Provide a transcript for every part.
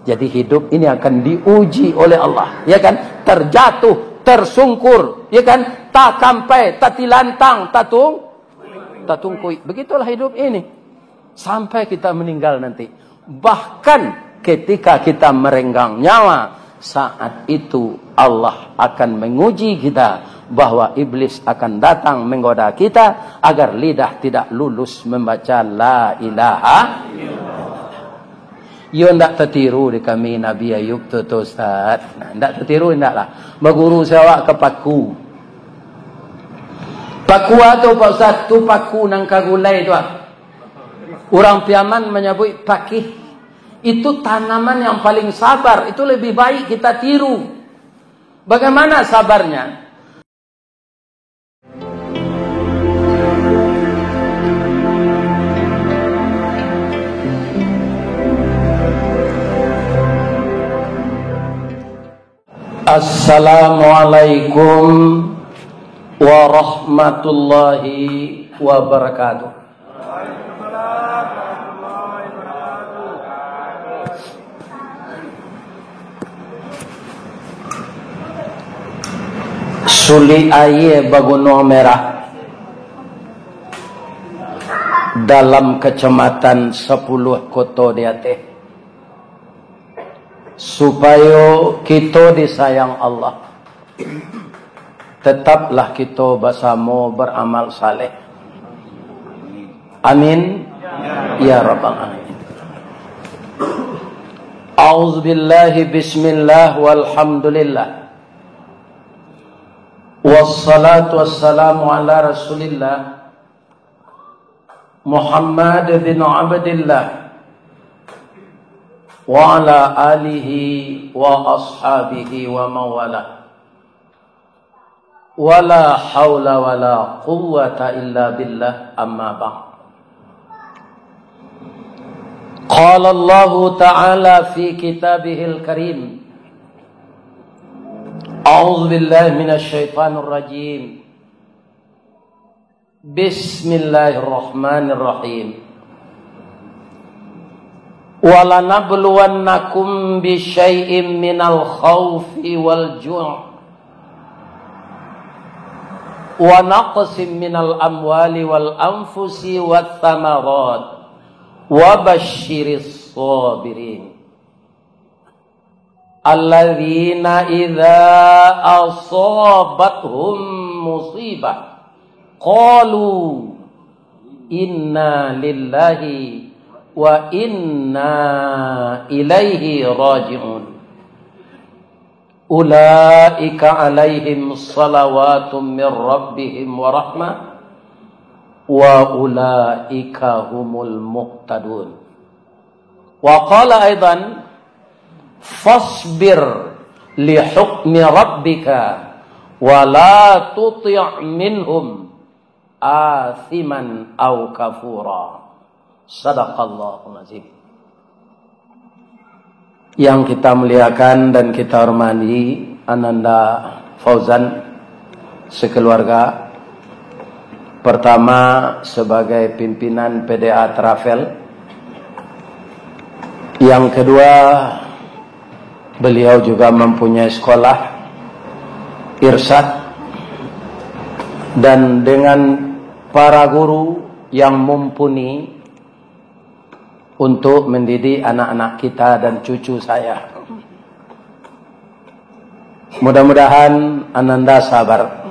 Jadi hidup ini akan diuji oleh Allah, ya kan? Terjatuh, tersungkur, ya kan? Tak kampai, tak tilantang, tak tungkui. Begitulah hidup ini. Sampai kita meninggal nanti. Bahkan ketika kita merenggang nyawa, saat itu Allah akan menguji kita. Bahwa iblis akan datang menggoda kita agar lidah tidak lulus membaca la ilaha illallah. Yo ndak tertiru di kami Nabi Ayub tu Ustaz. Nah, ndak tertiru ndaklah. Berguru saya ke paku. Paku atau Pak Ustaz tu paku nang kagulai tu. Orang Piaman menyebut pakih. Itu tanaman yang paling sabar, itu lebih baik kita tiru. Bagaimana sabarnya? Assalamualaikum warahmatullahi wabarakatuh. Suli aye baguno merah dalam kecamatan 10 kota dia teh. Supaya kita disayang Allah, tetaplah kita bersama beramal saleh. Amin ya rabbal alamin. A'udzubillahi bismillah walhamdulillah. Wassalatu wassalamu ala rasulillah Muhammad bin Abdillah wa ala alihi wa ashabihi wa mawala. Wala hawla wala quwwata illa billah, amma ba'd. Qala Allah ta'ala fi kitabihil karim. A'udzu billahi minasy syaithanir rajim. Bismillahirrahmanirrahim. وَلَنَبْلُوَنَّكُمْ بِشَيْءٍ مِّنَ الْخَوْفِ وَالْجُوعِ وَنَقْصٍ مِّنَ الْأَمْوَالِ وَالْأَنفُسِ وَالثَّمَرَاتِ وَبَشِّرِ الصَّابِرِينَ الَّذِينَ إِذَا أَصَابَتْهُم مُّصِيبَةٌ قَالُوا إِنَّا لِلَّهِ wa inna ilaihi raji'un. Ulaika alaihim salawatun min rabbihim wa rahmah wa ulaika humul muhtadun. Wa qala aidan fasbir li hukmi rabbika wa la tuti' minhum athiman aw kafura. Sadaqallahul azim. Yang kita muliakan dan kita hormati Ananda Fauzan sekeluarga. Pertama sebagai pimpinan PDA Travel. Yang kedua, beliau juga mempunyai sekolah Irsyad, dan dengan para guru yang mumpuni untuk mendidik anak-anak kita dan cucu saya. Mudah-mudahan Ananda sabar.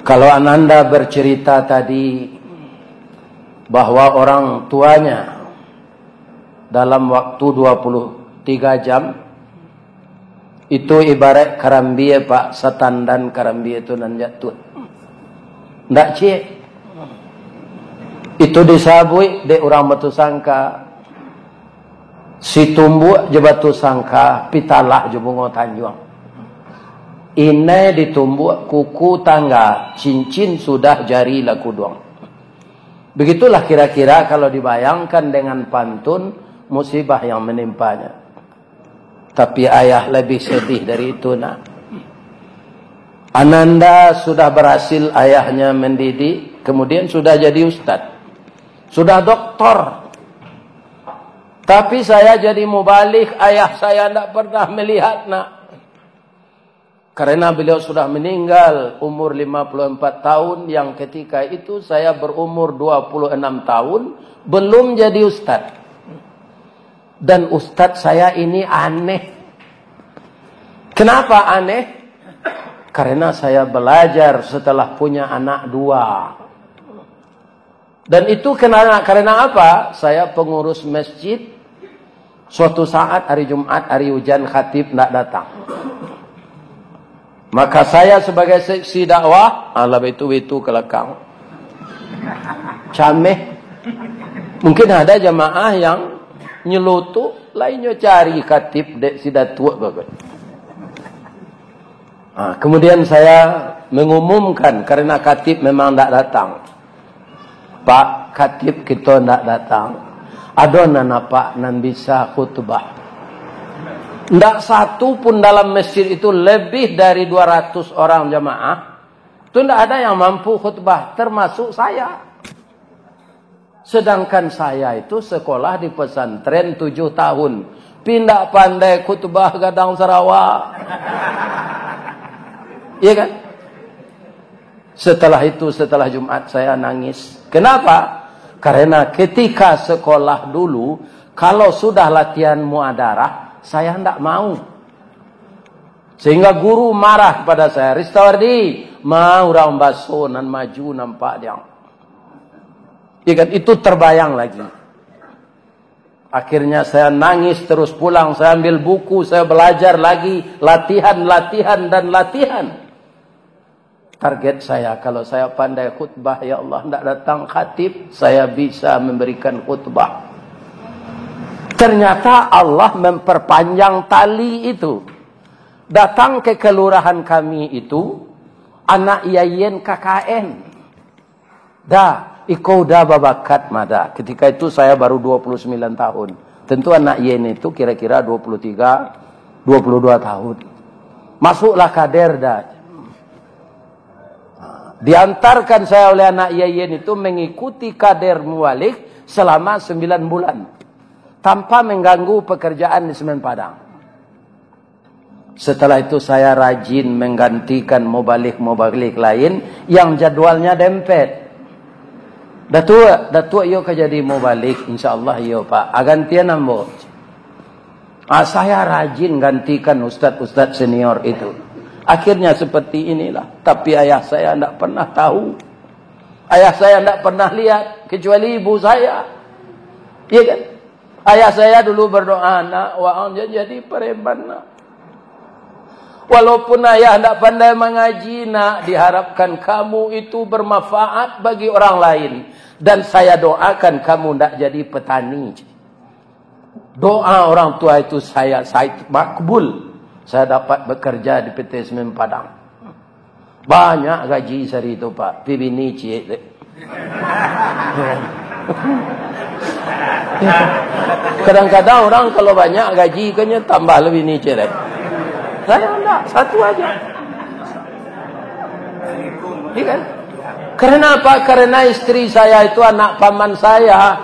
Kalau Ananda bercerita tadi bahwa orang tuanya dalam waktu 23 jam itu ibarat karambie Pak, setan dan karambie itu nan jatuh. Ndak cik. Itu disabui de orang batu sangka. Si tumbuk je batu sangka, pitalah je bunga tanjuang. Ini ditumbuk kuku tangga, cincin sudah jari laku doang. Begitulah kira-kira kalau dibayangkan dengan pantun musibah yang menimpanya. Tapi ayah lebih sedih dari itu nak. Ananda sudah berhasil ayahnya mendidik, kemudian sudah jadi ustaz. Sudah doktor. Tapi saya jadi mubalik, ayah saya tidak pernah melihat, nak. Karena beliau sudah meninggal umur 54 tahun, yang ketika itu saya berumur 26 tahun, belum jadi ustaz. Dan ustaz saya ini aneh. Kenapa aneh? Karena saya belajar setelah punya anak 2. Dan itu karena apa? Saya pengurus masjid. Suatu saat hari Jumat, hari hujan, khatib tidak datang. Maka saya sebagai seksi dakwah, alah itu kelakang. Cameh. Mungkin ada jamaah yang nyelutuk, lainnya cari khatib dek sida tua bagus. Kemudian saya mengumumkan karena khatib memang tidak datang. Pak khatib kita tidak datang. Ada nana pak nan bisa khutbah. Tidak satu pun dalam masjid itu lebih dari 200 orang jamaah. Itu tidak ada yang mampu khutbah, termasuk saya. Sedangkan saya itu sekolah di pesantren 7 tahun. Pindah pandai khutbah Gadang Sarawak. Iya kan? Setelah itu, setelah Jumat saya nangis. Kenapa? Karena ketika sekolah dulu, kalau sudah latihan muadarah, saya tidak mau. Sehingga guru marah kepada saya. Ristawardi, mau orang baso nan maju nampak dia. Ya kan? Itu terbayang lagi. Akhirnya saya nangis terus pulang. Saya ambil buku, saya belajar lagi. Latihan, dan latihan. Target saya, kalau saya pandai khutbah, ya Allah, tidak datang khatib, saya bisa memberikan khutbah. Ternyata Allah memperpanjang tali itu. Datang ke kelurahan kami itu, anak yayen KKN. Iko dah babakat mada. Ketika itu saya baru 29 tahun. Tentu anak yayen itu kira-kira 23, 22 tahun. Masuklah kader dah. Diantarkan saya oleh anak yayen itu mengikuti kader muwalik selama 9 bulan. Tanpa mengganggu pekerjaan di Semen Padang. Setelah itu saya rajin menggantikan mubalik lain yang jadwalnya dempet. Datuk yo jadi mubalik, insyaallah yo Pak. Agantian ambo. Saya rajin gantikan ustaz senior itu. Akhirnya seperti inilah. Tapi ayah saya tidak pernah tahu. Ayah saya tidak pernah lihat kecuali ibu saya. Iya kan? Ayah saya dulu berdoa, nak, wa'an jadi preman, nak. Walaupun ayah tidak pandai mengaji, nak, diharapkan kamu itu bermanfaat bagi orang lain. Dan saya doakan kamu tidak jadi petani. Doa orang tua itu saya makbul. Saya dapat bekerja di PT Semen Padang. Banyak gaji sehari itu, Pak. Pibini cik. Kadang-kadang orang kalau banyak gaji kayaknya tambah lebih ni cerek. Saya enggak, satu aja. Iya kan? Karena apa? Karena istri saya itu anak paman saya.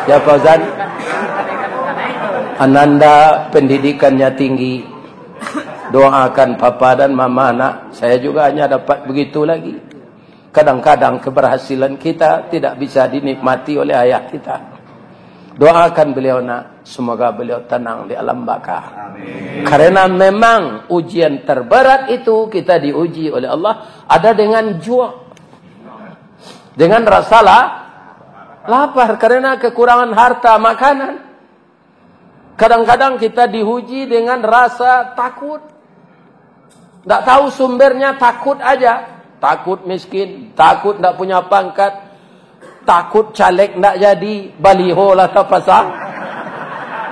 Ya Fauzan, Ananda pendidikannya tinggi. Doakan papa dan mama, nak. Saya juga hanya dapat begitu lagi. Kadang-kadang keberhasilan kita tidak bisa dinikmati oleh ayah kita. Doakan beliau, nak. Semoga beliau tenang di alam baka. Amin. Karena memang ujian terberat itu kita diuji oleh Allah ada dengan jua. Dengan rasa lapar karena kekurangan harta makanan. Kadang-kadang kita diuji dengan rasa takut. Tak tahu sumbernya, takut aja. Takut miskin, takut tak punya pangkat, takut caleg tak jadi, baliho lah tak pasang.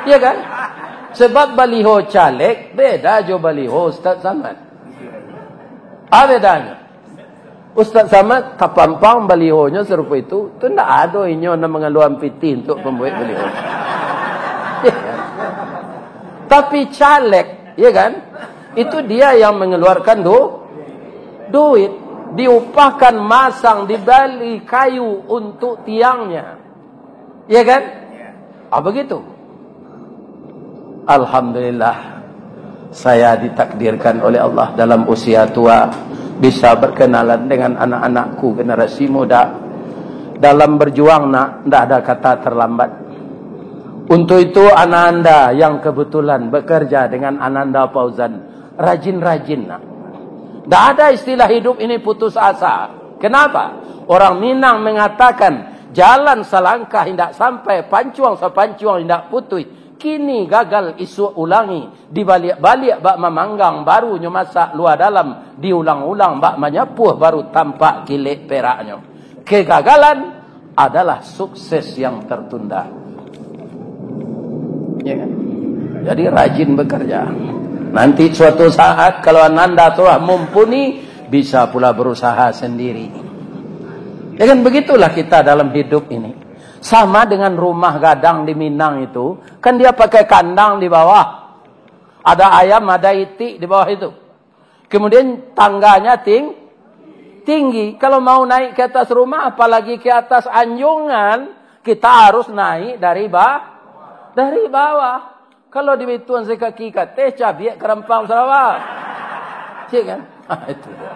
Iya kan? Sebab baliho caleg beda jo baliho Ustaz Samad. Apa bedanya? Ustaz Samad tapampang balihonya serupa itu tak ada inyo na mengaluan piti untuk membuat baliho. Ya kan? Tapi caleg, ya kan? Itu dia yang mengeluarkan duit. diupahkan masang di bali kayu untuk tiangnya. Ya kan? Begitu. Alhamdulillah, saya ditakdirkan oleh Allah dalam usia tua bisa berkenalan dengan anak-anakku generasi muda. Dalam berjuang tidak ada kata terlambat. Untuk itu Ananda yang kebetulan bekerja dengan Ananda Fauzan, rajin-rajin nak. Tak ada istilah hidup ini putus asa. Kenapa? Orang Minang mengatakan jalan selangkah hendak sampai, pancuang sepancuang hendak putih. Kini gagal isu ulangi, dibalik-balik bak memanggang baru masak luar dalam, diulang-ulang bak menyepuh baru tampak kilik peraknya. Kegagalan adalah sukses yang tertunda. Ya kan? Jadi rajin bekerja. Nanti suatu saat kalau Ananda telah mumpuni, bisa pula berusaha sendiri. Ya kan, begitulah kita dalam hidup ini. Sama dengan rumah gadang di Minang itu, kan dia pakai kandang di bawah. Ada ayam, ada itik di bawah itu. Kemudian tangganya tinggi. Kalau mau naik ke atas rumah, apalagi ke atas anjungan, kita harus naik dari bawah. Kalau di Bituan sekaki teh cabiak kerempang Sarawak. Cik kan? Itu dia.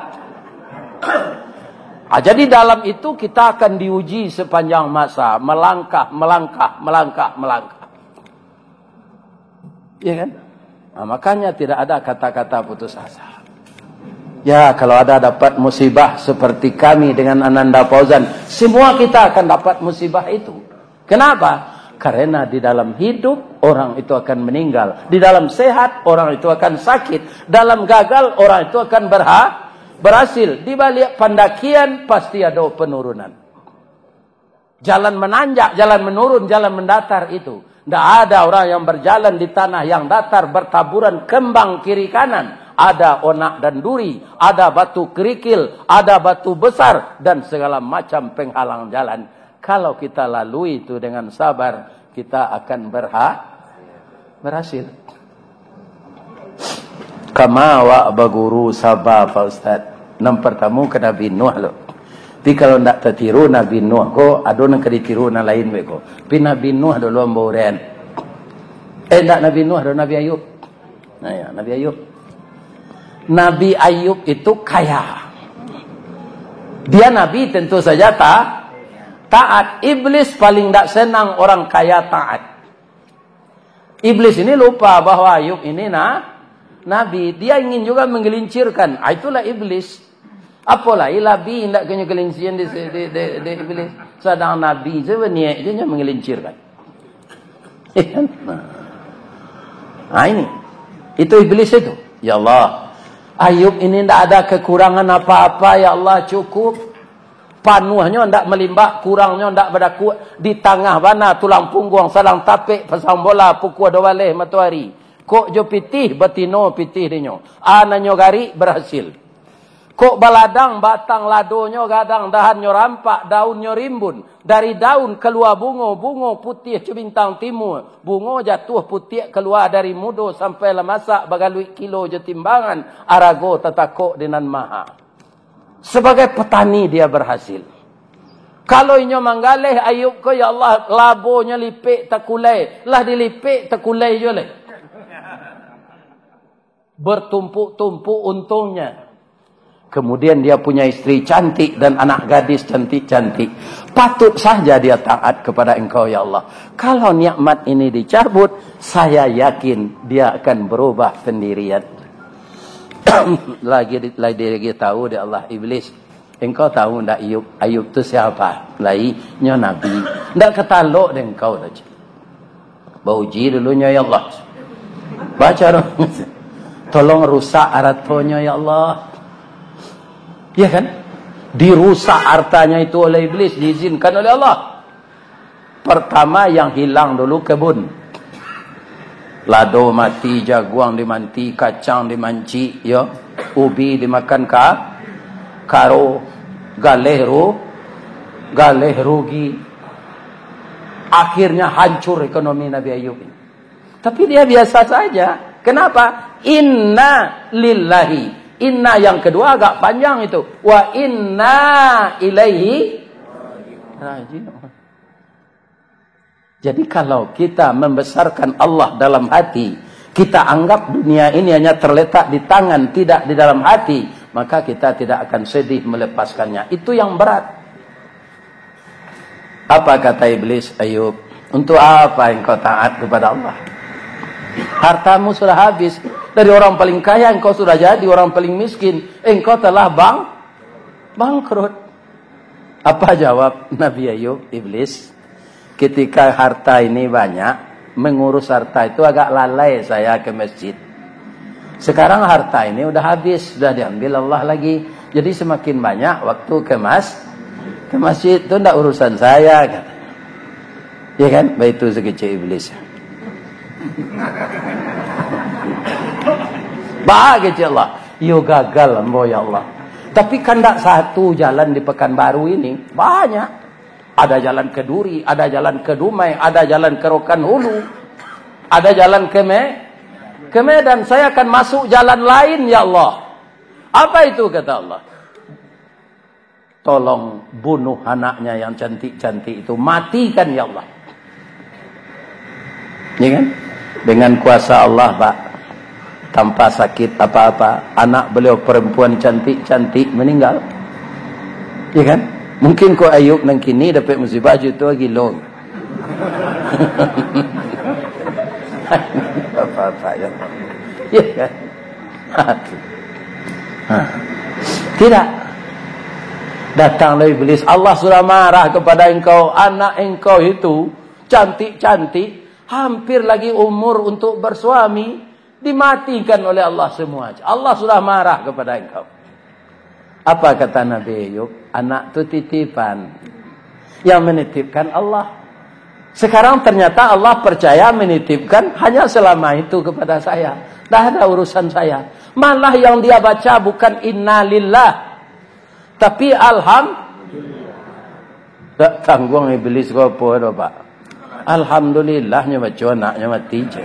Jadi dalam itu kita akan diuji sepanjang masa, melangkah. Ya kan? Makanya tidak ada kata-kata putus asa. Ya, kalau ada dapat musibah seperti kami dengan Ananda Fauzan, semua kita akan dapat musibah itu. Kenapa? Karena di dalam hidup orang itu akan meninggal, di dalam sehat orang itu akan sakit, dalam gagal orang itu akan berhasil. Di balik pendakian pasti ada penurunan. Jalan menanjak, jalan menurun, jalan mendatar itu. Tidak ada orang yang berjalan di tanah yang datar bertaburan kembang kiri kanan. Ada onak dan duri, ada batu kerikil, ada batu besar dan segala macam penghalang jalan. Kalau kita lalui itu dengan sabar, kita akan berhasil. Kama wa baguru sabar Pak Ustaz. Pertama ke Nabi Nuh lo. Tapi kalau tidak tertiru Nabi Nuh ko, ada nak ditiru na lain we ko. Tapi Nabi Nuh dulu amboren. Tak Nabi Nuh, ada Nabi Ayub. Nah ya, Nabi Ayub. Nabi Ayub itu kaya. Dia Nabi tentu saja taat. Iblis paling tak senang orang kaya taat. Iblis ini lupa bahwa Ayub ini Nabi. Dia ingin juga menggelincirkan. Itulah iblis. Apalah ilabi hendak kena gelincirkan di iblis. Sedang Nabi sebenarnya dia menggelincirkan. Ini. Itu iblis itu. Ya Allah. Ayub ini tidak ada kekurangan apa-apa. Ya Allah, cukup. Panuhnya tidak melimbak, kurangnya tidak berdaku. Di tengah mana tulang punggung, salang tapik, pasang bola, pukul dua waleh matahari. Kok jo pitih, betino pitih dinyo. Ananyo gari berhasil. Kok baladang, batang ladonyo gadang, dahannya rampak, daunnya rimbun. Dari daun keluar bungo putih cebintang timur. Bungo jatuh putih keluar dari mudo sampai lemasak bagalui kilo je timbangan. Arago tatakok dengan maha. Sebagai petani dia berhasil. Kalau inyo manggaleh Ayub ko, ya Allah, labonya lipik takulai. Lah dilipik takulai je leh. Bertumpuk-tumpuk untungnya. Kemudian dia punya istri cantik dan anak gadis cantik-cantik. Patut saja dia taat kepada engkau ya Allah. Kalau nikmat ini dicabut, saya yakin dia akan berubah sendirian. lagi tahu dia Allah iblis. Engkau tahu tak Ayub tu siapa? Lainnya Nabi. Tak ketaluk dengan engkau dah. Bauji dulunya ya Allah. Baca dong. Tolong rusak aratonya ya Allah. Ya kan? Dirusak hartanya itu oleh iblis, diizinkan oleh Allah. Pertama yang hilang dulu kebun. Lado mati, jaguang dimanti, kacang dimanci, ya. Ubi dimakan karo, galeh rugi. Akhirnya hancur ekonomi Nabi Ayub ini. Tapi dia biasa saja. Kenapa? Inna lillahi Inna yang kedua agak panjang itu. Wa inna ilaihi raji'un. Jadi kalau kita membesarkan Allah dalam hati, kita anggap dunia ini hanya terletak di tangan, tidak di dalam hati, maka kita tidak akan sedih melepaskannya. Itu yang berat. Apa kata iblis? Ayub, untuk apa engkau taat kepada Allah? Hartamu sudah habis. Dari orang paling kaya engkau sudah jadi orang paling miskin. Engkau telah bangkrut. Apa jawab Nabi Ayub? Iblis, ketika harta ini banyak, mengurus harta itu agak lalai saya ke masjid. Sekarang harta ini udah habis, sudah diambil Allah lagi. Jadi semakin banyak waktu ke masjid itu tidak urusan saya, kan? Ya kan? Begitu sekecil iblis. Bahagia Allah. Yo gagal ambo ya Allah. Tapi kan tidak satu jalan di Pekanbaru ini, banyak. Ada jalan ke Duri, ada jalan ke Dumai, ada jalan ke Rokan Hulu, ada jalan ke Medan. Saya akan masuk jalan lain ya Allah. Apa itu kata Allah? Tolong bunuh anaknya yang cantik-cantik itu, matikan ya Allah. Ya kan? Dengan kuasa Allah, Pak, tanpa sakit apa-apa, anak beliau perempuan cantik-cantik meninggal. Ya kan? Mungkin kau Ayub nang kini dapat musibah juta gilo. Apa-apa ya. Ya kan? Tidak. Datanglah iblis. Allah sudah marah kepada engkau. Anak engkau itu cantik-cantik, hampir lagi umur untuk bersuami, dimatikan oleh Allah semua. Allah sudah marah kepada engkau. Apa kata Nabi Ayub? Anak itu titipan. Yang menitipkan Allah. Sekarang ternyata Allah percaya menitipkan hanya selama itu kepada saya. Dah ada urusan saya. Malah yang dia baca bukan innalillah, tapi alhamdulillah. Tak tanggung iblis kau apa dah, Pak? Alhamdulillahnya baca anaknya mati je.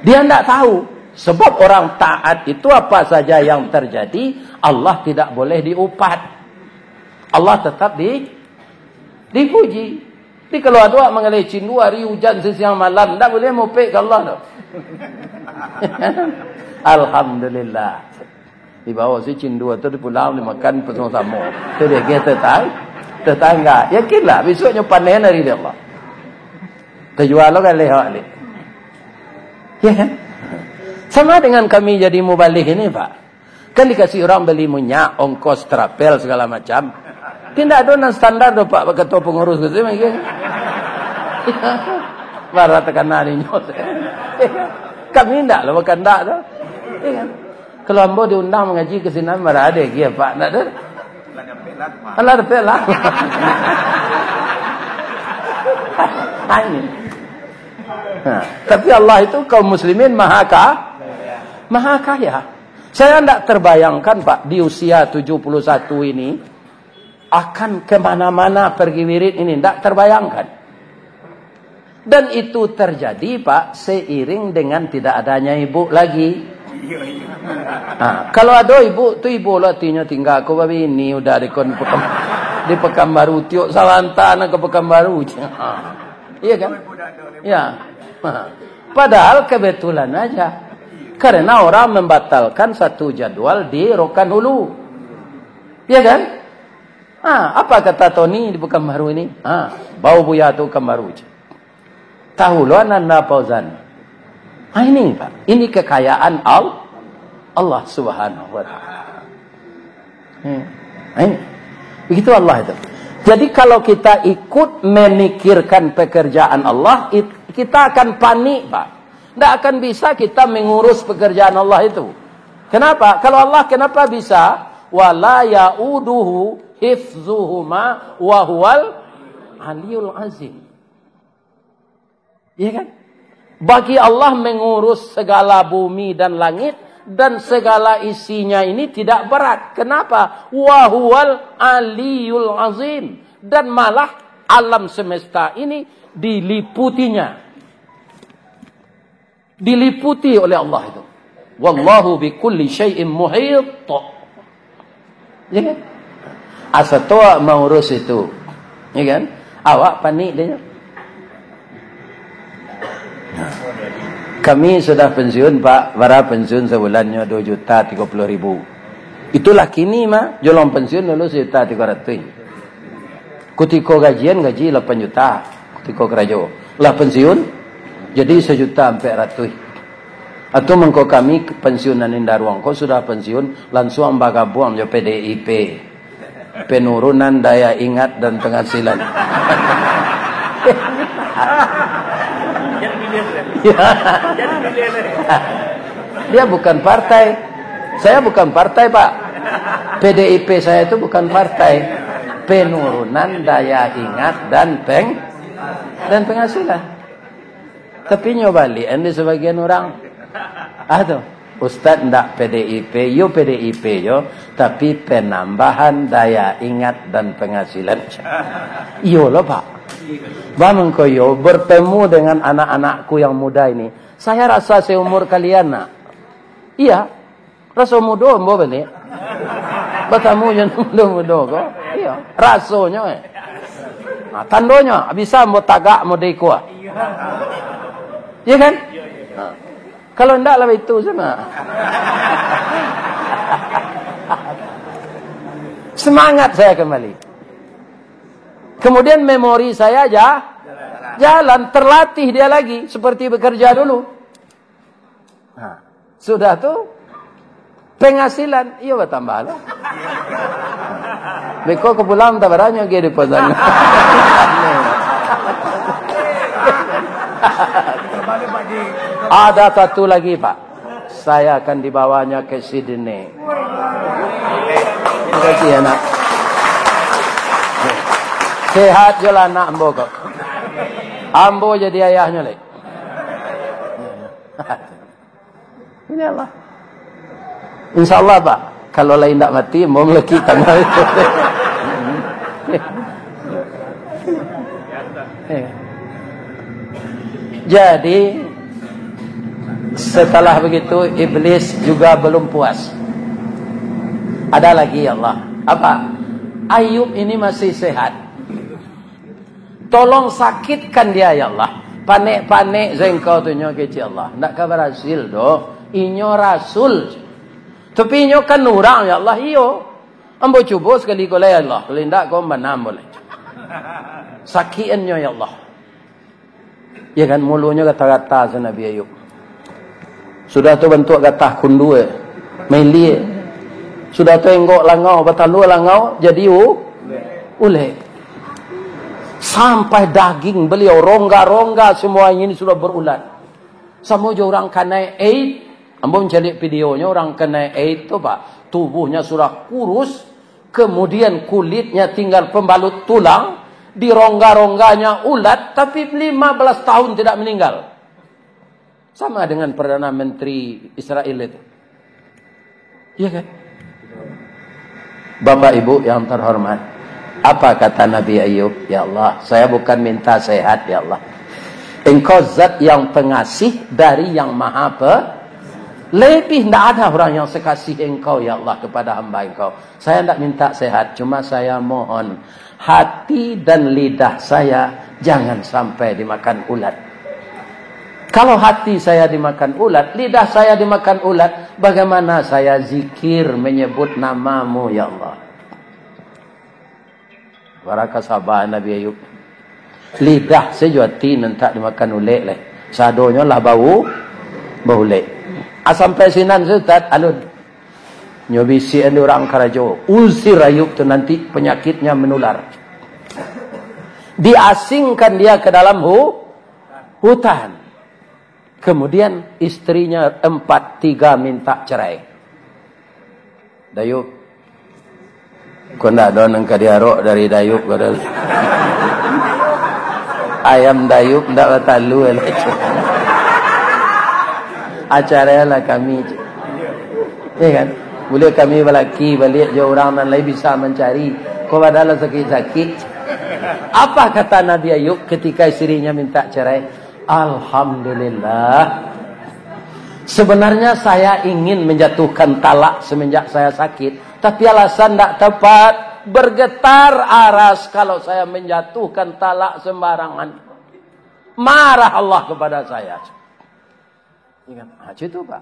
Dia tidak tahu. Sebab orang taat itu apa saja yang terjadi, Allah tidak boleh diupat. Allah tetap dipuji. Jadi kalau ada mengenai cindu hari hujan sesiang malam, tidak boleh mupik ke Allah. Alhamdulillah. Dibawa si cindu itu di pulau dimakan bersama-sama. Itu dia kata tetangga. Yakinlah besoknya panen hari dia Allah. Terjual kan lehak ni. Ya kan? Sama dengan kami jadi mubalik ini, Pak. Kan dikasih orang beli minyak, ongkos, trapel, segala macam. Tidak ada non standar do, Pak, ketua pengurus ke sini. Barat tekan nari nyot. Kami tidak lah, bukan tak tu. Kalau ambo diundang mengaji ke sini, marah ada dia, Pak. Tak ada. Allah ada pelah. Tapi Allah itu kaum muslimin maha kaya. Saya tidak terbayangkan, Pak, di usia 71 ini akan kemana-mana pergi wirid ini. Tidak terbayangkan. Dan itu terjadi, Pak, seiring dengan tidak adanya ibu lagi. Kalau ada ibu, tu ibu lah tinggal aku babi ini udah di Pekanbaru tiok Salantan ke Pekanbaru. Iya kan? Ya. Padahal kebetulan aja. Karena orang membatalkan satu jadwal di Rokan Hulu. Iya kan? Apa kata Tony di Pekanbaru ini? Bau buaya tu Pekanbaru. Tahu lo Nanda Fauzan. Ini, Pak. Ini kekayaan Allah Subhanahu wa taala. Ini. Begitu Allah itu. Jadi kalau kita ikut memikirkan pekerjaan Allah, kita akan panik, Pak. Tidak akan bisa kita mengurus pekerjaan Allah itu. Kenapa? Kalau Allah kenapa bisa? Wala ya'uduhu hifzuhuma wa huwal aliyul azim. Iya kan? Bagi Allah mengurus segala bumi dan langit dan segala isinya ini tidak berat. Kenapa? Wa huwal aliyul azim. Dan malah alam semesta ini diliputinya. Diliputi oleh Allah itu. Wallahu bikulli syai'in muhit. Ya kan? Asa tua mau urus itu. Ya kan? Awak panik dia. Kami sudah pensiun, Pak. Para pensiun sebulannya 2.030.000. Itulah kini mah jolong pensiun dulu 1.300.000. Ketika gajian gaji 8 juta. Ketika kerja lah pensiun jadi 1.400.000. Atau mengko kami pensiunan indah ruang kau sudah pensiun langsung bagabuang jo PDIP. Penurunan daya ingat dan penghasilan. Dia bukan partai. Saya bukan partai, Pak. PDIP saya itu bukan partai. Penurunan daya ingat dan penghasilan. Tapi nyobali ini sebagian orang. Aduh, Ustaz ndak PDIP, yo PDIP yo, tapi penambahan daya ingat dan penghasilan. Yo loh, Pak. Bang koyo bertemu dengan anak-anakku yang muda ini. Saya rasa seumur kalian nak. Iya. Rasa muda mbo beli. Bertemu yang muda-muda kok. Iya. Rasanya Nah, tandonya bisa mbo tagak mbo deko. Iya kan? Nah. Kalau ndak lah itu sana. Semangat saya kembali. Kemudian memori saya jalan, terlatih dia lagi seperti bekerja dulu. Nah, sudah tuh penghasilan, iya bertambah lah. Beko ke pulang tabarannya dia di pasar. Ada satu lagi, Pak. Saya akan dibawanya ke Sydney. Terima kasih anak. Sehat jelah anak ambo kok. Ambo jadi ayahnya lek. Ini Allah. InsyaAllah, Pak. Kalau lain tak mati, mau meleki tanggal itu. Jadi setelah begitu iblis juga belum puas. Ada lagi ya Allah. Apa? Ayub ini masih sehat. Tolong sakitkan dia ya Allah. Panik-panik zengkau tu nyo kecil Allah. Ndak kabar hasil do. Inyo rasul. Tapi inyo kan orang ya Allah. Iyo. Ambo cuba sekali ko ya Allah. Kalau ndak kau menam boleh. Sakian nyo ya Allah. Ya kan mulunya kata-kata sa Nabi Ayub. Sudah tu bentuk kata kundu meli. Sudah tu enggok langau batalu langau jadi ule. Sampai daging beliau rongga-rongga semuanya ini sudah berulat. Sama je orang kena AIDS. Ambo mencari videonya orang kena AIDS tu Pak. Tubuhnya sudah kurus. Kemudian kulitnya tinggal pembalut tulang. Di rongga-rongganya ulat. Tapi 15 tahun tidak meninggal. Sama dengan Perdana Menteri Israel itu. Iya kan? Bapak Ibu yang terhormat. Apa kata Nabi Ayub? Ya Allah, saya bukan minta sehat ya Allah. Engkau zat yang pengasih dari yang maha lebih tidak ada orang yang sekasih engkau ya Allah kepada hamba engkau. Saya tidak minta sehat, cuma saya mohon hati dan lidah saya jangan sampai dimakan ulat. Kalau hati saya dimakan ulat, lidah saya dimakan ulat, bagaimana saya zikir menyebut namamu ya Allah? Barakah sabar Nabi Ayub. Lidah sejuati nanti dimakan ulat leh. Sadonya lah bau ulat. Sampai sinan Ustaz alun. Nyobisi ande orang karajo. Usir Ayub tu nanti penyakitnya menular. Diasingkan dia ke dalam hutan. Kemudian istrinya 4-3 minta cerai. Dayub. Kau nak ada nang kadiarok dari Dayub kau ayam Dayub ndak batalu lah. Acara lah kami. Ya kan? Boleh kami balaki balik je orang nan lain bisa mencari. Kau padahal sakit-sakit. Apa kata Nabi Ayub ketika istrinya minta cerai? Alhamdulillah. Sebenarnya saya ingin menjatuhkan talak semenjak saya sakit, tapi alasan tidak tepat. Bergetar aras kalau saya menjatuhkan talak sembarangan. Marah Allah kepada saya. Ingat, itu Pak.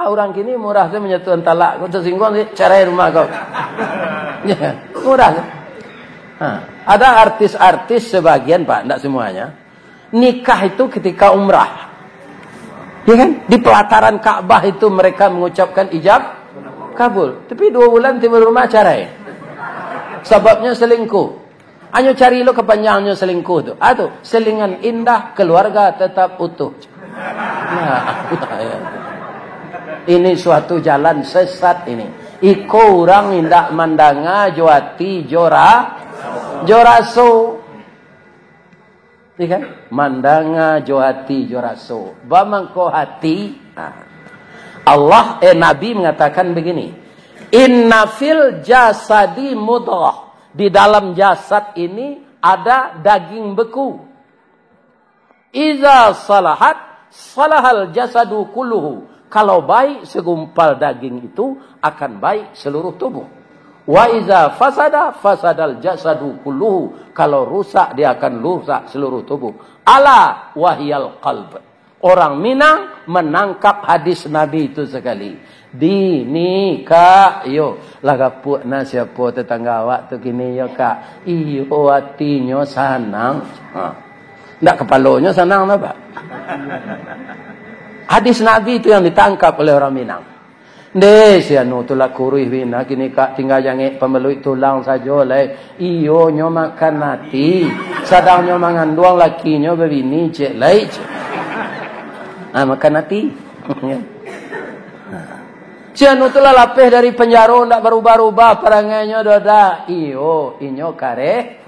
Orang kini murah saya menjatuhkan talak. Kau tersinggung, cerai rumah kau. Ya, murah. Ada artis-artis sebagian Pak, tidak semuanya. Nikah itu ketika umrah. Ya kan? Di pelataran Ka'bah itu mereka mengucapkan ijab kabul. Tapi 2 bulan tiba rumah cerai. Sebabnya selingkuh. Hanya cari lo kepanjangnya selingkuh tu. Selingan indah, keluarga tetap utuh. Ini suatu jalan sesat ini. Iko orang indak mandanga joati joraso. Kan? Mandanga johati joraso. Bamangko hati. Allah Nabi mengatakan begini. Inna fil jasadi mudghah. Di dalam jasad ini ada daging beku. Iza salahat salahal jasadu kulluhu. Kalau baik segumpal daging itu akan baik seluruh tubuh. Wa iza fasada fasadal jasadu kulluhu. Kalau rusak dia akan rusak seluruh tubuh. Ala wahyal qalb. Orang Minang menangkap hadis Nabi itu sekali. Dinikah yo lagapuk na siapa tetangga awak tu kini yo kak. Iyo hatinya sanang. Ndak kepalanya sanang apa? Hadis Nabi itu yang ditangkap oleh orang Minang. Si anu tulak kurih bina kini kak tinggal jangan pemeluk tulang saja lai. Iyo nyo makan hati, sadang nyo mangan doang lakinya berbini cek lai. Makan hati. Si anu tulah lapeh dari penjara ndak berubah-ubah perangainya doda. Iyo inyo kare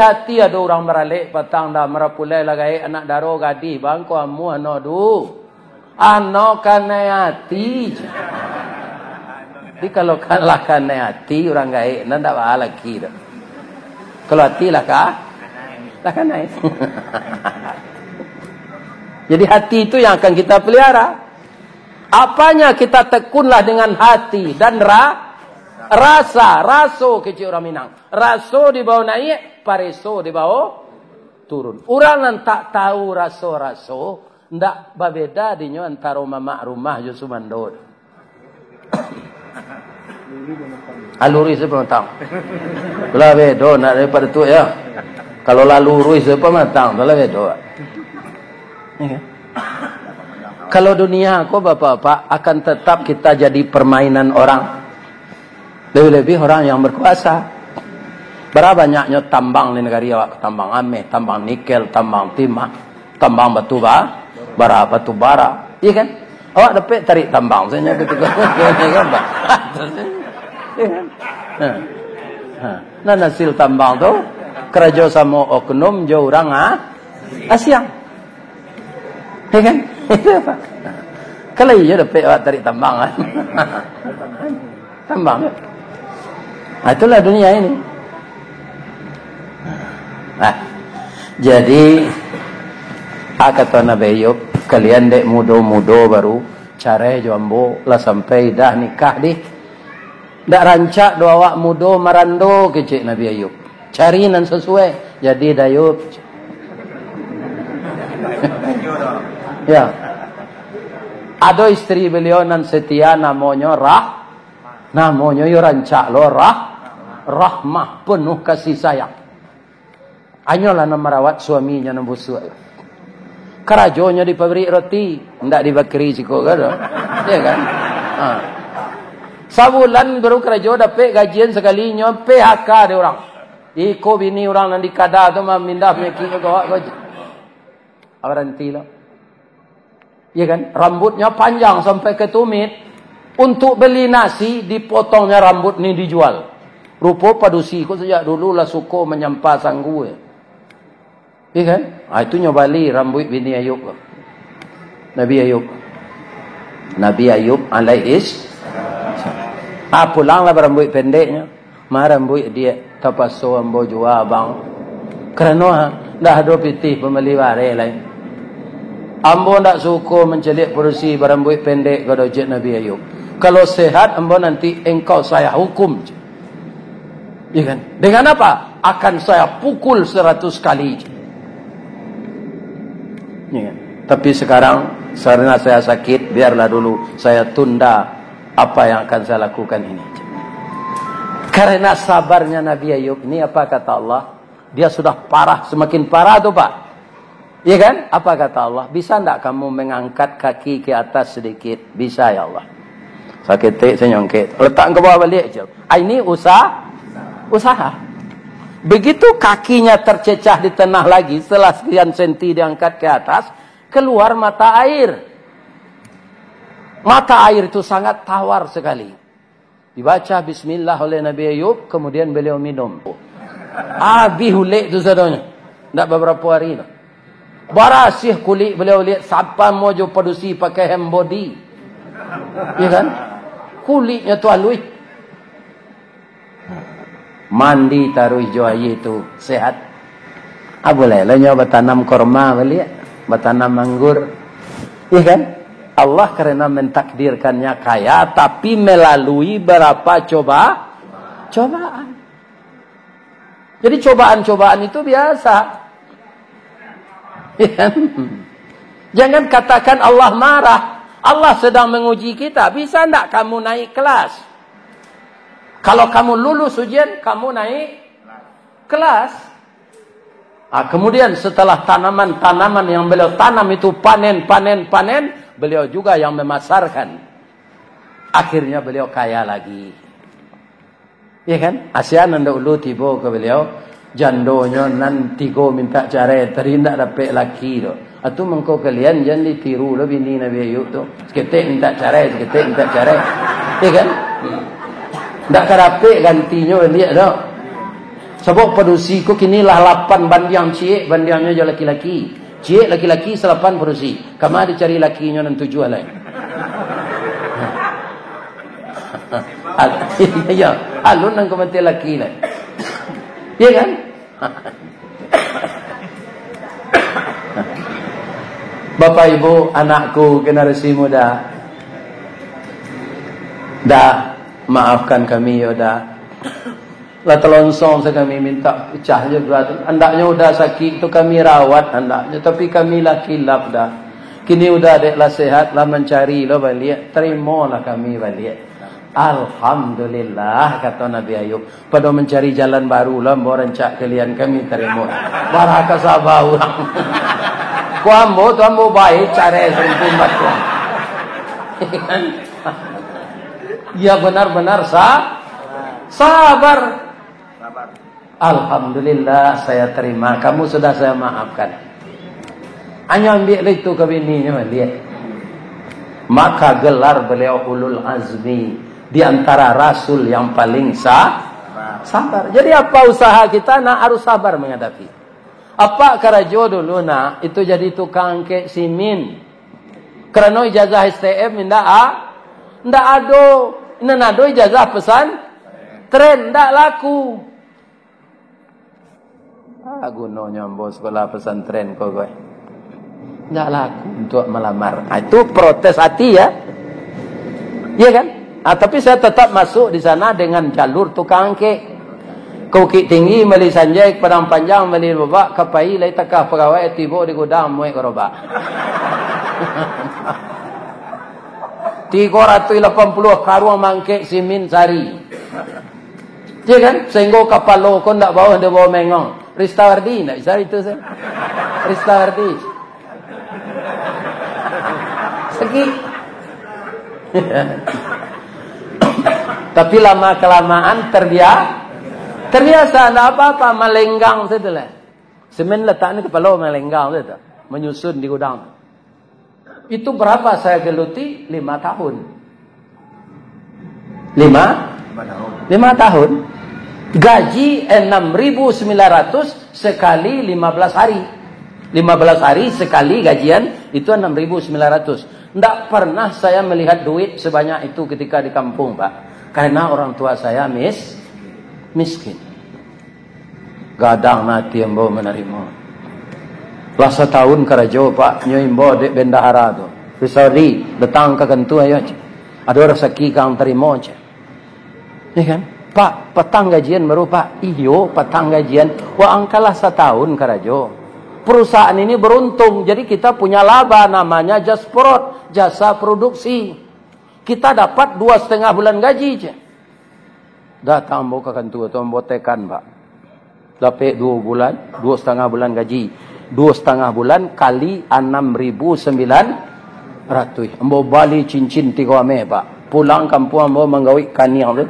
hati ada orang meralik patang dah merapulai lagai anak daro gadih bangko amu anodu. Ano kanai hati. Jadi kalau kalah kanai hati orang gaik ndak baal lagi dah. Kalau hati lah kanai. Jadi hati itu yang akan kita pelihara. Apanya kita tekunlah dengan hati dan raso kecil orang Minang. Raso di bawah naik, pareso di bawah turun. Orang yang tak tahu raso ndak berbeda dinyo antara mama rumah jo sumandor. Aluri sepematang. Belah bedo nak daripada tu ya. Kalau laluri sepematang, belah bedo. Kalau dunia kau bapak-bapak akan tetap kita jadi permainan orang. Lebih-lebih orang yang berkuasa. Berapa banyaknya tambang di negara awak, tambang ameh, tambang nikel, tambang timah, tambang batu bara. Iya kan? Awak dapat tarik tambang saya ketika kan Pak. Nah hasil tambang tu kerja sama oknum jo orang Asyang. Iya kan? Kalau iya dapat awak tarik tambang kan. Tambang. Itulah dunia ini. Jadi kata Nabi Ayub, kalian dek mudo-mudo baru cara jambo lah sampai dah nikah deh. Dak rancak doa awak mudo marando kecik Nabi Ayub. Cari nan sesuai. Jadi Dayub. Ya. Ada istri beliau nan setia namanya namanya yo rancak lo rahmah penuh kasih sayang. Anyolah nama merawat suaminya nan busuk. Kerajonya di pabrik roti, ndak di bakeri ciko kan? Ya kan? Sabulan baru kerajo dapat gajian sekalinya PHK dia orang. Iko bini orang nan dikada tu mah mindah meki ke gawak gaji. Aranti lah. Ya kan? Rambutnya panjang sampai ke tumit. Untuk beli nasi dipotongnya rambut ni dijual. Rupa padusi ko sejak dulu lah suko menyampa sanggue. Ya kan? Itu nyobali rambut bini Ayub. Nabi Ayub alaihis. Pulanglah rambut pendeknya. Rambut dia tapaso ambo jua bang. Kerana dah ada pitih pembeli bare lain. Ambo ndak suka mencelik perusi berambut pendek kata Cik Nabi Ayub. Kalau sehat ambo nanti engkau saya hukum. Ya kan? Dengan apa? Akan saya pukul 100 kali. Ya kan? Tapi sekarang karena saya sakit, biarlah dulu saya tunda apa yang akan saya lakukan ini. Karena sabarnya Nabi Ayub ini, apa kata Allah? Dia sudah parah, semakin parah tuh Pak. Iya kan? Apa kata Allah? Bisa enggak kamu mengangkat kaki ke atas sedikit? Bisa ya Allah. Saya ketik, saya nyongket. Letak ke bawah balik je. Ini usaha. Begitu kakinya tercecah di tanah lagi, setelah sekian senti diangkat ke atas, keluar mata air. Mata air itu sangat tawar sekali. Dibaca bismillah oleh Nabi Ayub, kemudian beliau minum. Habis hulik tu sadanya. Tak beberapa hari tu. Barasih kulit beliau lihat siapa mojo padusi pakai hem body. Ya kan? Kulitnya tu halus. Mandi taruh hijau air tu sehat. Boleh lah nyoba tanam korma balik, bertanam anggur. Ya kan? Allah karena mentakdirkannya kaya tapi melalui berapa cobaan. Jadi cobaan-cobaan itu biasa. Jangan katakan Allah marah. Allah sedang menguji kita. Bisa enggak kamu naik kelas? Kalau kamu lulus ujian, kamu naik kelas. Kemudian setelah tanaman-tanaman yang beliau tanam itu panen, beliau juga yang memasarkan. Akhirnya beliau kaya lagi. Ya kan? Asian anda ulu tiba ke beliau. Jandonya nanti kau minta cerai, terindak dapat laki tu. Atau mengkau kalian jangan ditiru lah bini Nabi Ayub tu. Seketik minta cerai. Ya kan? Tak dapat gantinya lihat tu. Sebab padusi ku kini lah 8 bandiang cik, bandiangnya je laki-laki. Cik laki-laki 8 padusi. Kamu ada cari lakinya dan 7 lain. Ya, alun nang kau mati laki lain. Ya kan? Bapak ibu, anakku generasi muda, dah maafkan kami ya dah. Lah telonsong saya kami minta pecah juga. Andaknya udah sakit tu kami rawat andaknya, tapi kami lah kilap dah. Kini udah adeklah sehat lah mencari lah balik. Terimalah kami balik. Alhamdulillah kata Nabi Ayub. Pada mencari jalan baru lah, mau rencak kalian kami terima. Barakah sabar orang. Ku ambo baik cara sempurna tu. Ya benar-benar sabar. Alhamdulillah saya terima. Kamu sudah saya maafkan. Hanya ambil itu ke bininya lihat. Maka gelar beliau ulul azmi. Di antara rasul yang paling sabar. Jadi apa usaha kita nak harus sabar menghadapi. Apa karajo dulu nak itu jadi tukang kek simin. Kerana ijazah STM ndak ado. Ina ado ijazah pesan tren ndak laku. Gunanya ambo sekolah pesantren kau gue. Ndak laku untuk melamar. Itu protes hati ya. Iya kan? Tapi saya tetap masuk di sana dengan jalur tukang kek. Bukit Tinggi, Meli Sanjay, Padang Panjang, Meli Babak, Kapai, Lai Takah, Pegawai, Tibo di Gudang, Muek Korobak. 380 karuang mangkek simin sari. Ya kan? Sehingga kapal lo kau tak bawa, dia bawa mengong. Ristawardi, tak bisa itu saya. Ristawardi. Segi. Tapi lama-kelamaan terbiasa, tak apa-apa, melenggang saja. Semen letak ni kepala melenggang saja. Menyusun di gudang. Itu berapa saya geluti? 5 tahun. 5 tahun. Gaji 6.900 sekali 15 hari. 15 hari sekali gajian itu 6.900. Tidak pernah saya melihat duit sebanyak itu ketika di kampung, Pak. Karena orang tua saya miskin. Gadang mati yang bawa menerima. Lah setahun kerajo Pak nyoimbo dek bendahara tu. Sorry, datang ke kentu ayo. Ada rezeki kang terima je. Ya kan? Pak, petang gajian baru Pak. Iyo, petang gajian. Wah angkalah setahun kerajo. Perusahaan ini beruntung. Jadi kita punya laba namanya Jasprot, jasa produksi. Kita dapat 2,5 bulan gaji je. Datang ambo ke kantor tu ambo tekan Pak. Dapat 2 bulan, 2,5 bulan gaji. 2,5 bulan kali 6.900. Ambo bali cincin 3 ame Pak. Pulang kampung ambo menggawi kaniang tu.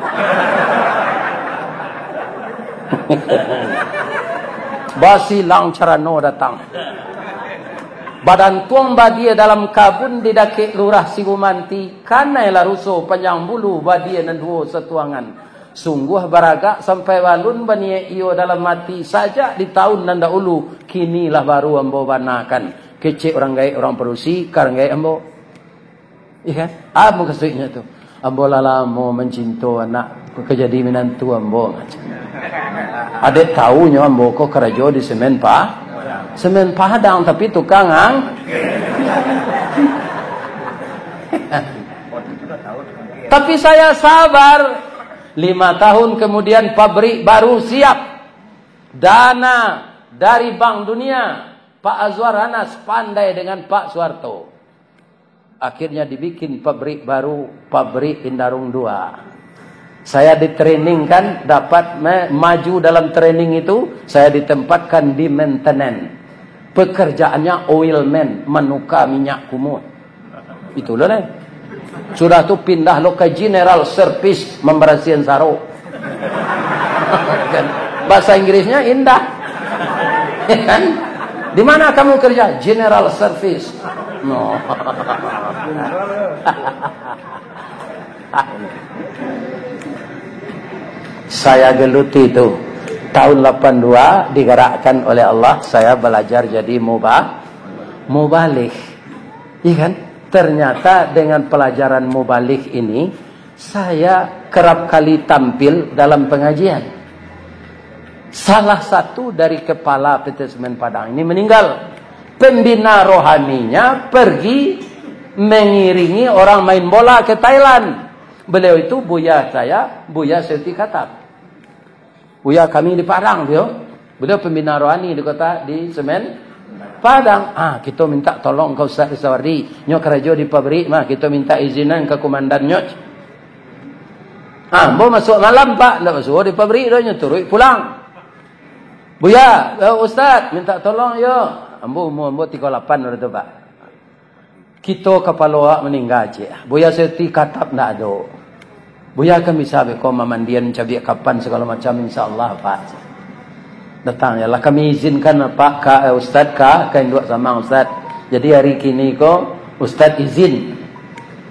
Basilang carano datang. Badan tuang badia dalam kabun didake lurah Sigumanti. Kanai la ruso panjang bulu badia dan duo setuangan. Sungguh baraga sampai walun bania iyo dalam mati saja di tahun nanda ulu. Kinilah baru ambo banakan. Kecik orang gaya orang produksi, karang gaya ambo. Iya kan? Apa kesuiknya tu? Ambo lala mau mencinta anak kejadi menantu ambo. Adik tahunya ambo kok kerajo di semen Semen Padang tapi tukang Tapi saya sabar. 5 tahun kemudian pabrik baru siap. Dana dari Bank Dunia. Pak Azwar Anas pandai dengan Pak Soeharto. Akhirnya dibikin pabrik baru, pabrik Indarung 2. Saya ditrainingkan, dapat maju dalam training itu. Saya ditempatkan di maintenance. Pekerjaannya oilman, menukar minyak kumut. Itulah lah. Sudah tu pindah lo ke general service membersihkan sarung. Kan? Bahasa Inggrisnya indah. Kan? Di mana kamu kerja? General service. No. Saya geluti itu. Tahun 82 digerakkan oleh Allah. Saya belajar jadi mubalik. Iya kan? Ternyata dengan pelajaran mubalik ini, saya kerap kali tampil dalam pengajian. Salah satu dari kepala PT Semen Padang ini meninggal. Pembina rohaninya pergi mengiringi orang main bola ke Thailand. Beliau itu buya saya, Buya Seti Katab. Buya kami di Padang, beliau pembina rohani di kota di Semen Padang. Kita minta tolong ke Ustaz Isawardi. Nyok kerajo di pabrik kita minta izinan ke komandan nyok. Mau masuk malam Pak, ndak masuk di pabrik dah nyok turun pulang. Buya, Ustaz minta tolong yo. Ambo 38 orang tu Pak. Kita kepala awak meninggal je. Buya Seti Katab ndak ada. Buya kan bisa beko memandian cabiak kapan segala macam insyaallah Pak. Datang ya lah kami izinkan Pak Ustaz kain dua sama Ustaz. Jadi hari kini ko Ustaz izin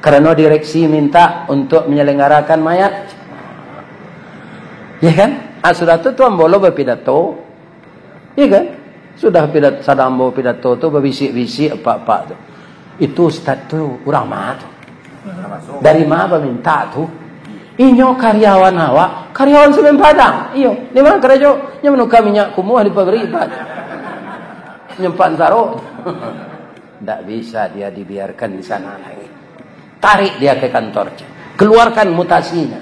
karena direksi minta untuk menyelenggarakan mayat. Ya kan? Sudah tu tuan bolo berpidato. Ya kan? Sudah pidato sadambo pidato tu berbisik-bisik apa-apa tu. Itu Ustaz tu urang mah tu. Dari mana minta tu? Inyo karyawan awak, karyawan Semen Padang. Iyo, di mana kerajo? Nya menukar minyak kumuh di pabrik Pak. Nyempan sarung. Tidak bisa dia dibiarkan di sana lagi. Tarik dia ke kantor. Keluarkan mutasinya.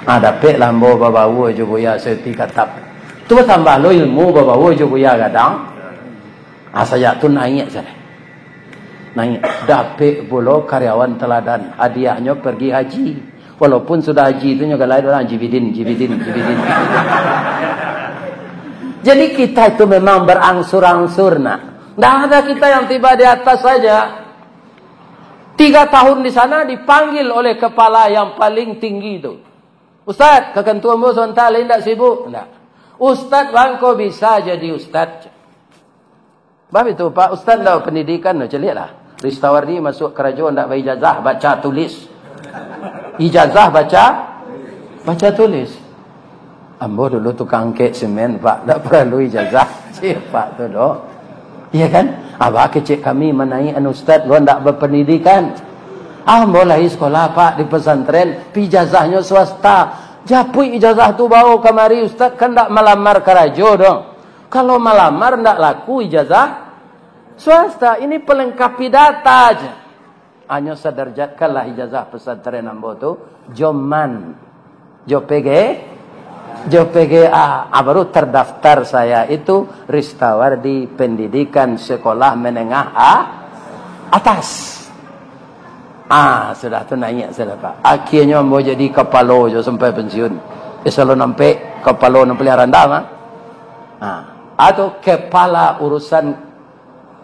Ada pek lambo babawu aja buya Seti Katab. Tu tambah lo ilmu babawu aja buya gadang. Saya tu naik sana. Naik. Dapet bolo karyawan teladan. Hadiahnya pergi haji. Walaupun sudah haji itu juga lain orang jibidin. Jadi kita itu memang berangsur-angsur nak. Tidak ada kita yang tiba di atas saja. 3 tahun di sana dipanggil oleh kepala yang paling tinggi itu. Ustaz, kekentuan bos sebentar lain tak sibuk? Tidak. Ustaz bangko bisa jadi ustaz. Bab itu Pak Ustaz dah pendidikan, celiaklah. Ristawardi masuk kerajaan tak berijazah baca tulis. Ijazah baca tulis. Ambo dulu tukang kek semen Pak, tak perlu ijazah. Siapa tu dok? Iya kan? Abah kecik kami menaik ustaz, lo tak berpendidikan. Ambo lahir sekolah Pak di pesantren, ijazahnya swasta. Japui ijazah tu bawa kemari ustaz kan tak melamar kerajo dong. Kalau melamar ndak laku ijazah swasta. Ini pelengkapi data aja. Hanya sadarjatkanlah ijazah pesantren ambo tu Joman, JPGA. Baru terdaftar saya itu Ristawardi Pendidikan Sekolah Menengah Atas. Sudah tu naik sudah Pak. Akhirnya mau jadi kepala je sampai pensiun. Selalu nampak kepala nak pelihara rendah atau kepala urusan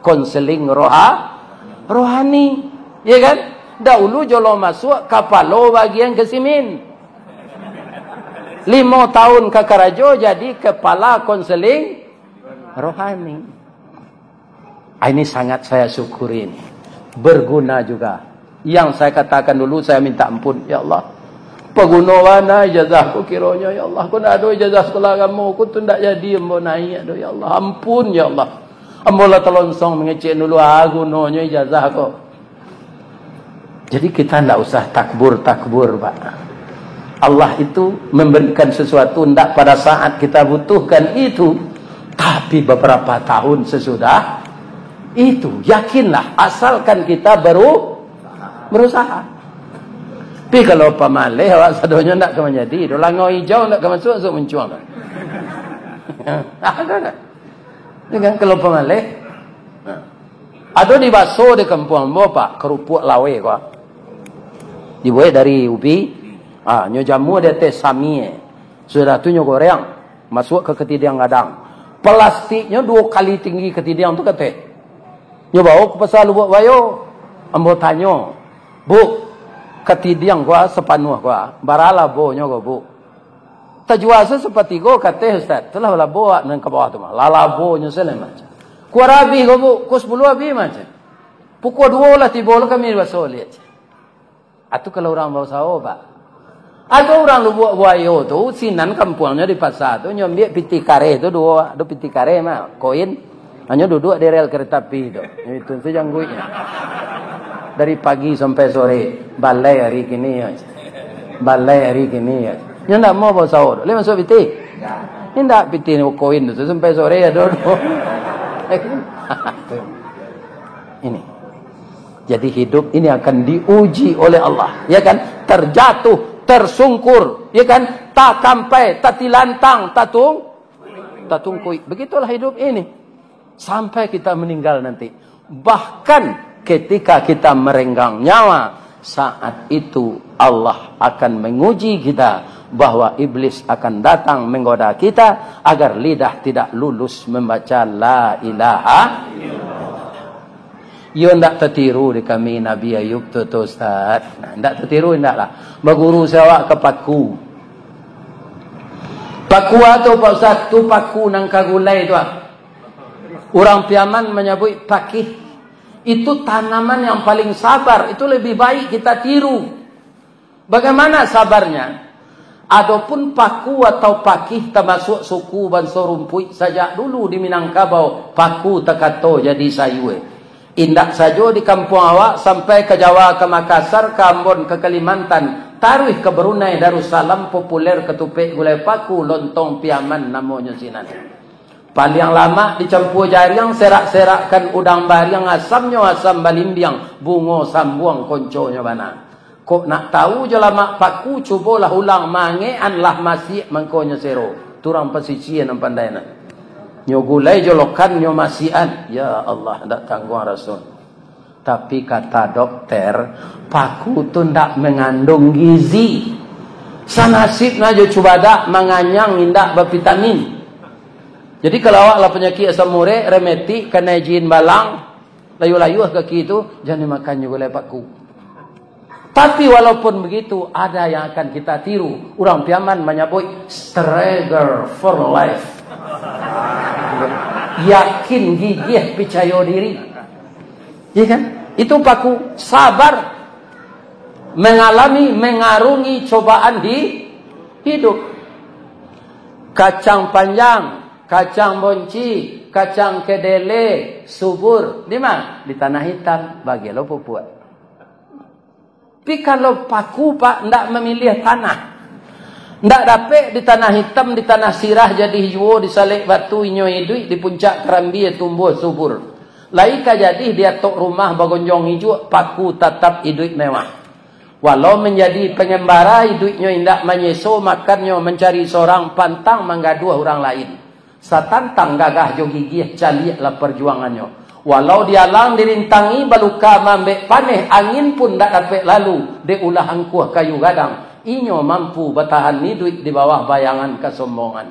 konseling rohani, ya kan? Dahulu jolo masuk kepala bagian kesimin. 5 tahun ke Karajo jadi kepala konseling rohani. Ini sangat saya syukuri ini. Berguna juga. Yang saya katakan dulu, saya minta ampun, ya Allah. Pegunawana ijazahku kiranya, ya Allah. Aku nak ada ijazah sekolah kamu, aku tu tak jadi, ambo naik, ya Allah. Ampun, ya Allah. Ambo lah telonsong mengecek dulu, gunanya ijazah kok. Jadi kita tak usah takbur, Pak. Allah itu memberikan sesuatu tidak pada saat kita butuhkan itu. Tapi beberapa tahun sesudah itu, yakinlah, asalkan kita baru berusaha. Tapi kalau pamalih awak sadonya nak ke menjadi, do langau hijau nak ke masuk mencuang. Ada. Dengan kalau pamalih. Ada di baso di kampung ambo Pak, kerupuk lawe kok. Dibuat dari ubi. Nyo jamu dia teh samie. Sudah tu nyo goreng, masuk ke ketidiang gadang. Plastiknya 2 kali tinggi ketidiang tu kata. Nyo bawa ke pasar Lubuk Bayo. Ambo tanya, Bu, ketidiang gua sepanuh gua, barala bo nyogo bu. Tajwa seperti go kata Ustaz, telah labo nang ke bawah tu mah. Lalabo nyo sele macam. Kuarabi go bu, ku 10 abi macam. Pukul 2 lah tiba lah kami baso lihat. Atu kalau orang bawa sao Pak. Ada orang Lubuk Bayo tu sinan kampungnya di pasar tu nyombiak piti kare tu dua piti kare mah koin. Hanya duduk di rel kereta api tu. Itu sejanggunya. Dari pagi sampai sore balai hari kini ya. Nya ndak mau bawa sahur. Le masuk piti. Ini ndak piti ni koin tu sampai sore ya dodo. Ini. Jadi hidup ini akan diuji oleh Allah, ya kan? Terjatuh, tersungkur, ya kan? Tak kampai, tak tilantang, tak tungkui. Begitulah hidup ini. Sampai kita meninggal nanti. Bahkan ketika kita merenggang nyawa, saat itu Allah akan menguji kita, bahwa iblis akan datang menggoda kita agar lidah tidak lulus membaca la ilaha illallah. Yo ndak tertiru di kami Nabi Ayub tu Ustaz. Ndak tertiru ndaklah. Berguru saya ke paku. Paku atau Pak Ustaz tu paku nang kagulai tu. Orang Piaman menyebut pakih. Itu tanaman yang paling sabar. Itu lebih baik kita tiru. Bagaimana sabarnya? Adapun paku atau pakih termasuk suku Bangsa Rumpui saja dulu di Minangkabau. Paku tekato jadi sayue. Indak saja di kampung awak sampai ke Jawa, ke Makassar, ke Ambon, ke Kalimantan. Taruh ke Brunei, Darussalam, populer ketupik gulai paku, lontong Piaman namanya sinan. Paling lama dicampur jariang, serak-serakkan udang bariang, asamnya asam balimbiang, bungo sambuang konconya mana. Kok nak tahu je lama paku, cubalah ulang mangean lah masih mengkonya sero. Turang pesician yang pandai nak. Nyo gulai jolokan nyo masian. Ya Allah, tak tanggung Rasul. Tapi kata dokter, paku tu ndak mengandung gizi. Sanasib najo coba dak menganyang indak bervitamin. Jadi kalau awak lah penyakit asam urat, remeti, kena jin balang, layu-layu kaki itu, jangan makan nyo gulai paku. Tapi walaupun begitu, ada yang akan kita tiru. Orang Piaman menyebut striker for life. Yakin, gigih, percaya diri. Ya kan? Itu paku sabar mengarungi cobaan di hidup. Kacang panjang, kacang bonci, kacang kedele, subur, di mana? Di tanah hitam, bagi lo pupuk. Tapi kalau paku Pak ndak memilih tanah. Ndak dapat di tanah hitam, di tanah sirah jadi hijau, disalik batu inyo hidup, di puncak kerambi tumbuh subur. Laika jadi dia tok rumah bagonjong hijau, paku tetap hidup mewah. Walau menjadi pengembara hidupnya indak menyeso, makannya mencari seorang pantang menggaduh orang lain. Satantang gagah jo gigih calilah perjuangannya. Walau dialang dirintangi baluka mambek paneh, angin pun ndak dapat lalu deulah angkuh kayu gadang. Inyo mampu bertahan hidup di bawah bayangan kesombongan.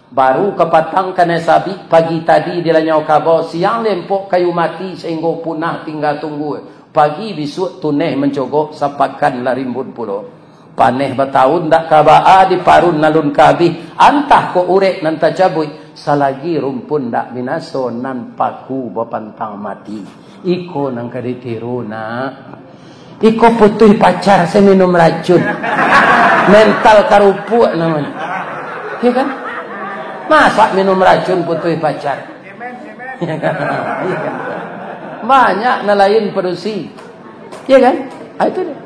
Baru kepatang kena sabi pagi tadi dilanyau kabau, siang lempok kayu mati sehingga punah tinggal tunggu. Pagi besok tuneh mencogok sapakan larimbun pulau. Paneh bertahun dak kabaa di parun nalun kabih. Antah ko urek nan tajabui. Salagi rumpun dak binaso nan paku bapantang mati. Iko nang kaditiru nak. Iko putih pacar saya minum racun. Mental karupuk namanya. Ya kan? Masa minum racun putih pacar? Ya kan? Ya kan? Banyak nelayan produksi. Ya kan? Itu dia.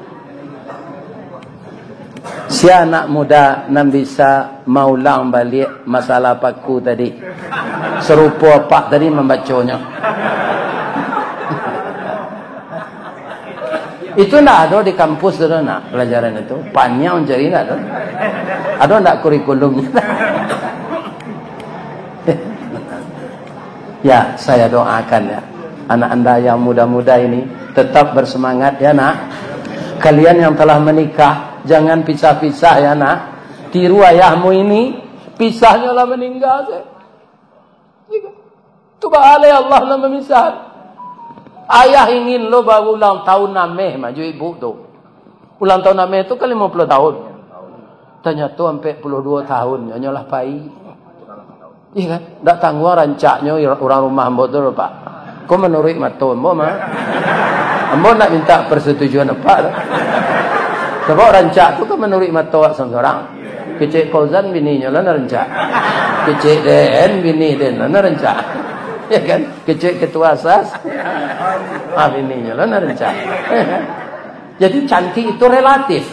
Si anak muda nan bisa maulang balik masalah paku tadi. Serupa pak tadi membacanya. Itu ndak ada di kampus tu nak pelajaran itu. Panjang jadi ndak ada. Ada ndak kurikulumnya? Ya, saya doakan ya. Anak anda yang muda-muda ini tetap bersemangat ya nak. Kalian yang telah menikah jangan pisah-pisah ya nak. Tiru ayahmu ini, pisahnya lah meninggal. Tu bahale Allah lah memisah. Ayah ingin lo baru ulang tahun nameh maju ibu tu. Ulang tahun nameh tu kan 50 tahun. Tanya tu sampai 42 tahun nyolah pai. Iya kan? Tak tanggung rancaknya orang rumah mbok tu Pak. Kau menurut mata ambo mah. Ambo nak minta persetujuan apa? Sebab rancak tu kan menurut mata seorang. Kecik Fauzan bininya lah rancak. Kecik Den bini Den lah rancak. Ya kan? Kecik ketua asas. Bininya lah rancak. Jadi cantik itu relatif.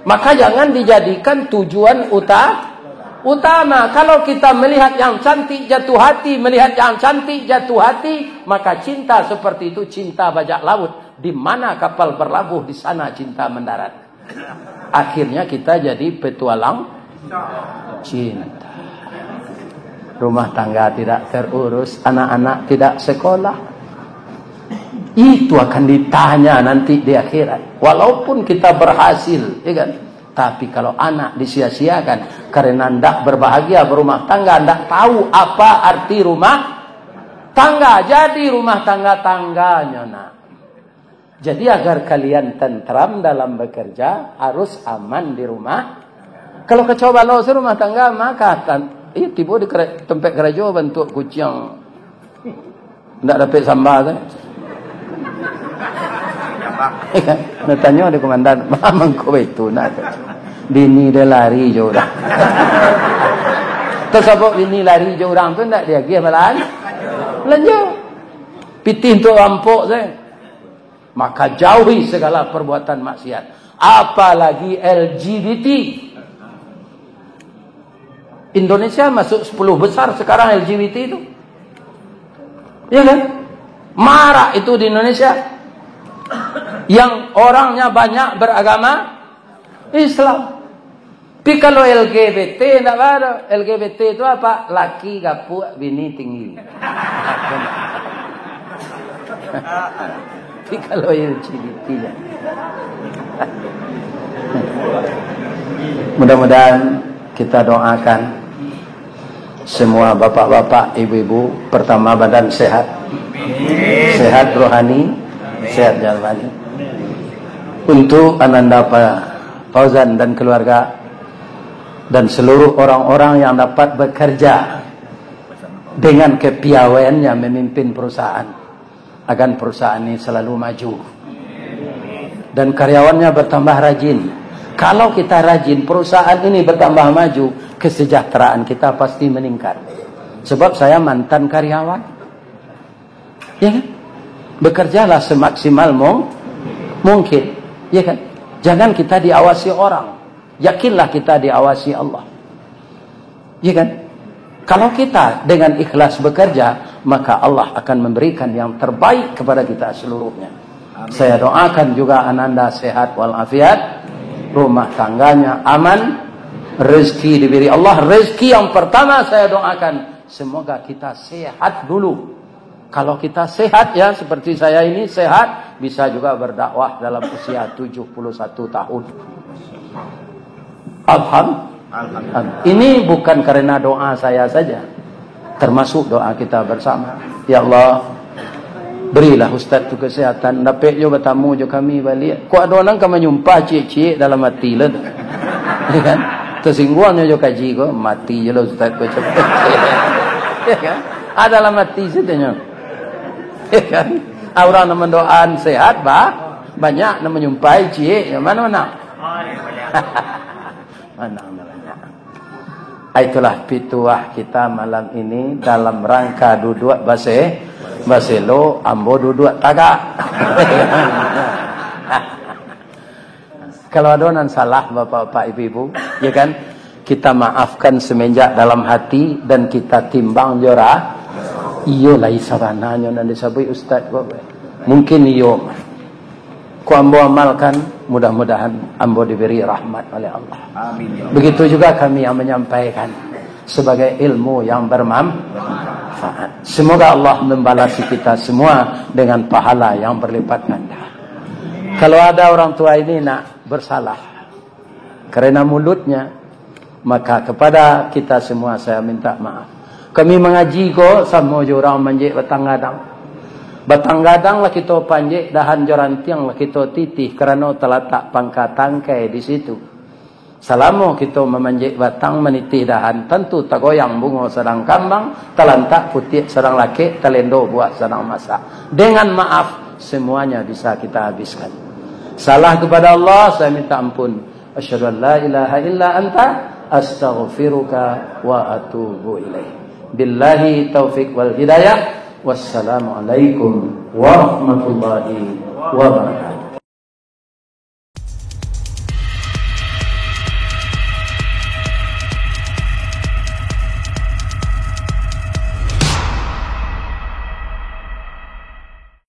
Maka jangan dijadikan tujuan utama. Kalau kita melihat yang cantik jatuh hati, melihat yang cantik jatuh hati, maka cinta seperti itu cinta bajak laut. Di mana kapal berlabuh, di sana cinta mendarat. Akhirnya kita jadi petualang cinta. Rumah tangga tidak terurus, anak-anak tidak sekolah. Itu akan ditanya nanti di akhirat. Walaupun kita berhasil, ya kan? Tapi kalau anak disia-siakan karena ndak berbahagia berumah tangga, ndak tahu apa arti rumah tangga. Jadi rumah tangga-tangganya nak. Jadi agar kalian tentram dalam bekerja, harus aman di rumah. Kalau kecoba lo rumah tangga maka tiba di tempat kerja bentuk kucing. Ndak dapat sambal tu. Nak tanya di komandan, "Mamang kau itu nak?" Bini dia lari je orang. Tersebut bini lari je orang tu nak dia pergi malam. Belanja. Pitih tu rampok saya. Maka jauhi segala perbuatan maksiat. Apalagi LGBT. Indonesia masuk 10 besar sekarang LGBT itu. Ya kan? Marak itu di Indonesia. Yang orangnya banyak beragama Islam. Tapi kalau LGBT tidak ada. LGBT itu apa? Laki gapuk, bini tinggi. Tapi kalau LGBT ya. Mudah-mudahan kita doakan semua bapak-bapak, ibu-ibu, pertama badan sehat. Sehat rohani, sehat jasmani. Untuk Ananda Fauzan dan keluarga dan seluruh orang-orang yang dapat bekerja dengan kepiawaiannya memimpin perusahaan, agar perusahaan ini selalu maju dan karyawannya bertambah rajin. Kalau kita rajin, perusahaan ini bertambah maju, kesejahteraan kita pasti meningkat. Sebab saya mantan karyawan, ya kan? Bekerjalah semaksimal mungkin, ya kan? Jangan kita diawasi orang. yakinlah kita diawasi Allah. Ya kan? Kalau kita dengan ikhlas bekerja, maka Allah akan memberikan yang terbaik kepada kita seluruhnya. Amin. Saya doakan juga Ananda sehat walafiat, rumah tangganya aman, rezeki diberi Allah. Rezeki yang pertama saya doakan, semoga kita sehat dulu. Kalau kita sehat ya, seperti saya ini sehat, bisa juga berdakwah dalam usia 71 tahun. Alhamdulillah. Ini bukan karena doa saya saja, termasuk doa kita bersama. Ya Allah, berilah Ustaz tu kesehatan. Dapat jo bertamu jo kami balik. Kok ada orang kami nyumpah cik-cik dalam hati lah. Ya kan? Tersinggungannya jo kaji ko, mati je lah Ustaz ko cepat. Ya kan? Ada dalam hati saja. Ya kan? Orang yang mendoaan sehat bah, banyak yang menyumpai cik. Mana-mana? Mana-mana. Itulah pituah kita malam ini dalam rangka duduk baselo ambo duduk tagak. Kalau ada yang salah bapak-bapak ibu-ibu, ya kan, kita maafkan semenjak dalam hati dan kita timbang jora. Iyo lah isarananya dan disabui Ustaz kok. Mungkin iyo. Ku ambo amalkan, mudah-mudahan ambo diberi rahmat oleh Allah. Amin. Begitu juga kami yang menyampaikan sebagai ilmu yang bermanfaat. Semoga Allah membalasi kita semua dengan pahala yang berlipat ganda. Kalau ada orang tua ini nak bersalah karena mulutnya, maka kepada kita semua saya minta maaf. Kami mengaji kok sama orang manjik batang-gadang. Batang-gadang lah kita panjik, dahan jorantiang lah kita titih kerana terletak pangkat tangkai di situ. Selama kita memanjik batang menitih dahan, tentu tergoyang bunga sedang kambang, terlantak putih sedang laki, telendo buah sedang masak. Dengan maaf semuanya bisa kita habiskan. Salah kepada Allah saya minta ampun. Asyhadu an la ilaha illa anta astaghfiruka wa atubu ilaih. Billahi taufik wal hidayah. Wassalamualaikum warahmatullahi wabarakatuh.